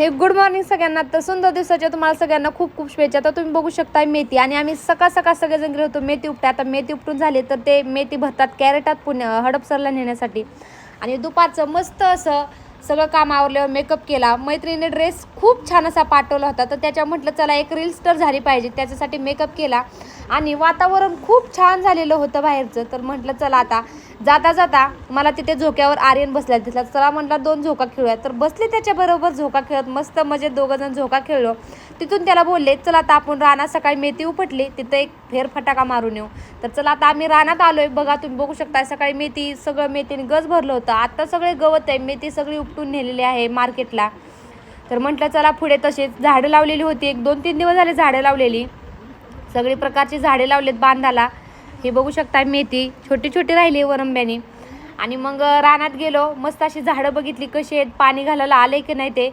हे good morning सगळ्यांना. तर सुंदर दिवसाच्या तुम्हाला सगळ्यांना खूप खूप शुभेच्छा. तर तुम्ही बघू शकता मेथी आणि आम्ही सकाळ सकाळ सगळेजण गेलो होतो मेथी उपटा. आता मेथी उपटून झाली तर ते मेथी भरतात कॅरेटात हडपसरला नेण्यासाठी. आणि दुपारचं मस्त असं सगळं काम आवरल्यावर मेकअप केला. मैत्रिणीने ड्रेस खूप छान असा पाठवला होता तर त्याच्या म्हटलं चला एक रील्स तर झाली पाहिजे, त्याच्यासाठी मेकअप केला. आणि वातावरण खूप छान झालेलं होतं बाहेरचं. तर म्हटलं चला आता जाता जाता मला तिथे झोक्यावर आर्यन बसल्या दिसला. चला म्हटलं 2 झोका खेळूया. तर बसले त्याच्याबरोबर झोका खेळत मस्त मजेत 2 जण झोका खेळलो. तिथून त्याला बोलले चला आता आपण रानात सकाळी मेथी उपटली तिथं एक फेरफटाका मारून येऊ. तर चला आता आम्ही रानात आलोय. बघा तुम्ही बघू शकता सकाळी मेथी सगळं मेथीने गज भरलं होतं. आता सगळे गवत आहे, मेथी सगळी उपटून नेलेली आहे मार्केटला. तर म्हटलं चला पुढे तसेच झाडं लावलेली होती. 1-2-3 दिवस झाले झाडं लावलेली, सगळी प्रकारची झाडे लावलेत बांधाला. हे बघू शकता मेथी छोटी छोटी राहिली वरंब्याने. आणि मग रानात गेलो, मस्त अशी झाडं बघितली कशी आहेत, पाणी घालायला आले की नाही ते.